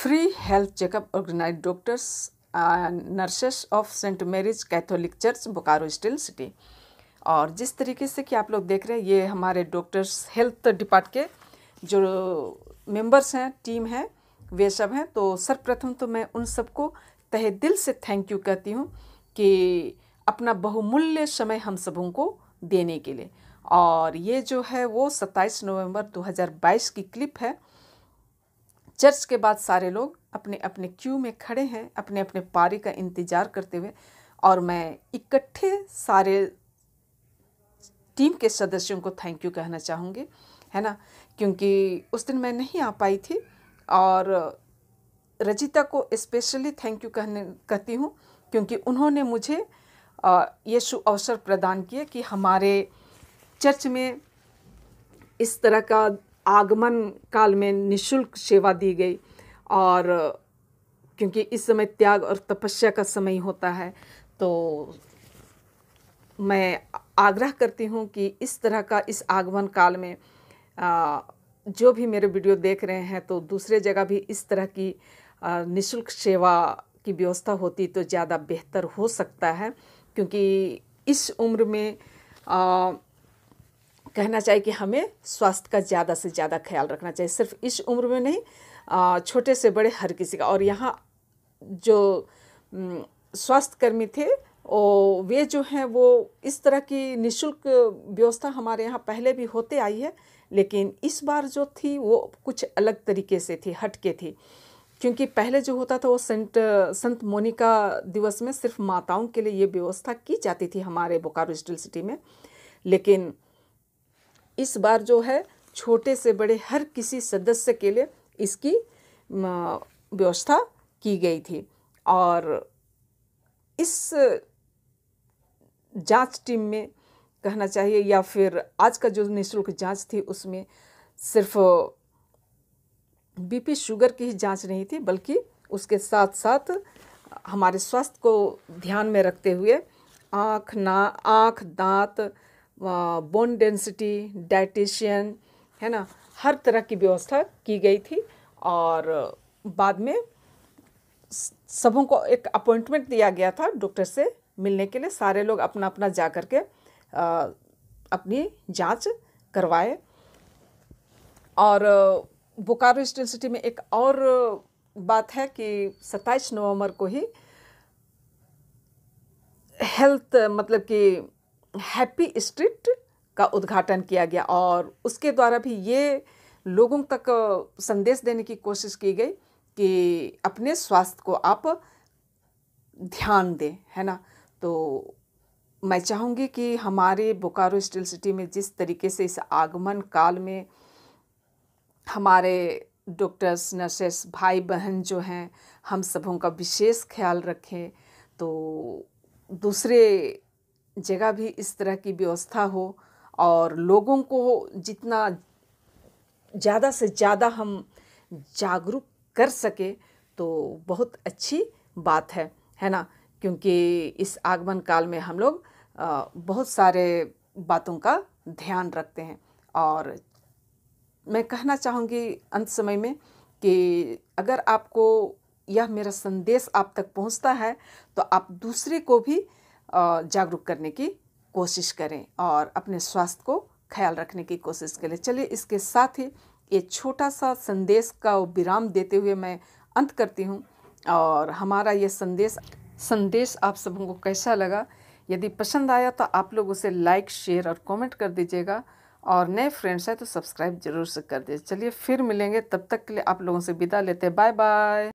Free health checkup organise doctors nurses of Saint Mary's Catholic church Bokaro steel city. और जिस तरीके से कि आप लोग देख रहे हैं, ये हमारे डॉक्टर्स हेल्थ डिपार्ट के जो मेंबर्स हैं, टीम है, वे सब हैं। तो सर्वप्रथम तो मैं उन सबको तहे दिल से थैंक यू कहती हूँ कि अपना बहुमूल्य समय हम सबों को देने के लिए। और ये जो है वो 27 नवंबर 2022 की क्लिप है। चर्च के बाद सारे लोग अपने अपने क्यू में खड़े हैं, अपने अपने पारी का इंतज़ार करते हुए। और मैं इकट्ठे सारे टीम के सदस्यों को थैंक यू कहना चाहूँगी, है ना, क्योंकि उस दिन मैं नहीं आ पाई थी। और रजिता को स्पेशली थैंक यू कहती हूँ क्योंकि उन्होंने मुझे ये अवसर प्रदान किए कि हमारे चर्च में इस तरह का आगमन काल में निःशुल्क सेवा दी गई। और क्योंकि इस समय त्याग और तपस्या का समय होता है, तो मैं आग्रह करती हूँ कि इस तरह का इस आगमन काल में जो भी मेरे वीडियो देख रहे हैं, तो दूसरे जगह भी इस तरह की निःशुल्क सेवा की व्यवस्था होती तो ज़्यादा बेहतर हो सकता है। क्योंकि इस उम्र में कहना चाहिए कि हमें स्वास्थ्य का ज़्यादा से ज़्यादा ख्याल रखना चाहिए। सिर्फ इस उम्र में नहीं, छोटे से बड़े हर किसी का। और यहाँ जो स्वास्थ्य कर्मी थे वे जो हैं वो इस तरह की निःशुल्क व्यवस्था हमारे यहाँ पहले भी होते आई है, लेकिन इस बार जो थी वो कुछ अलग तरीके से थी, हटके थी। क्योंकि पहले जो होता था वो संत मोनिका दिवस में सिर्फ माताओं के लिए ये व्यवस्था की जाती थी हमारे बोकारो स्टील सिटी में। लेकिन इस बार जो है छोटे से बड़े हर किसी सदस्य के लिए इसकी व्यवस्था की गई थी। और इस जांच टीम में कहना चाहिए, या फिर आज का जो निःशुल्क जांच थी उसमें सिर्फ बीपी शुगर की ही जांच नहीं थी, बल्कि उसके साथ साथ हमारे स्वास्थ्य को ध्यान में रखते हुए आँख, दांत, बोन डेंसिटी, डाइटिशियन, है ना, हर तरह की व्यवस्था की गई थी। और बाद में सबों को एक अपॉइंटमेंट दिया गया था डॉक्टर से मिलने के लिए। सारे लोग अपना अपना जा कर के अपनी जांच करवाए। और बोकारो स्टील सिटी में एक और बात है कि 27 नवंबर को ही हेल्थ मतलब कि हैप्पी स्ट्रीट का उद्घाटन किया गया। और उसके द्वारा भी ये लोगों तक संदेश देने की कोशिश की गई कि अपने स्वास्थ्य को आप ध्यान दें, है ना। तो मैं चाहूँगी कि हमारे बोकारो स्टील सिटी में जिस तरीके से इस आगमन काल में हमारे डॉक्टर्स, नर्सेस, भाई बहन जो हैं, हम सबों का विशेष ख्याल रखें। तो दूसरे जगह भी इस तरह की व्यवस्था हो और लोगों को जितना ज़्यादा से ज़्यादा हम जागरूक कर सके तो बहुत अच्छी बात है ना। क्योंकि इस आगमन काल में हम लोग बहुत सारे बातों का ध्यान रखते हैं। और मैं कहना चाहूँगी अंत समय में कि अगर आपको यह मेरा संदेश आप तक पहुँचता है तो आप दूसरे को भी जागरूक करने की कोशिश करें और अपने स्वास्थ्य को ख्याल रखने की कोशिश करें। चलिए, इसके साथ ही ये छोटा सा संदेश का विराम देते हुए मैं अंत करती हूँ। और हमारा ये संदेश आप सबों को कैसा लगा? यदि पसंद आया तो आप लोग उसे लाइक, शेयर और कमेंट कर दीजिएगा। और नए फ्रेंड्स हैं तो सब्सक्राइब जरूर से कर दीजिए। चलिए फिर मिलेंगे, तब तक के लिए आप लोगों से विदा लेते हैं। Bye bye.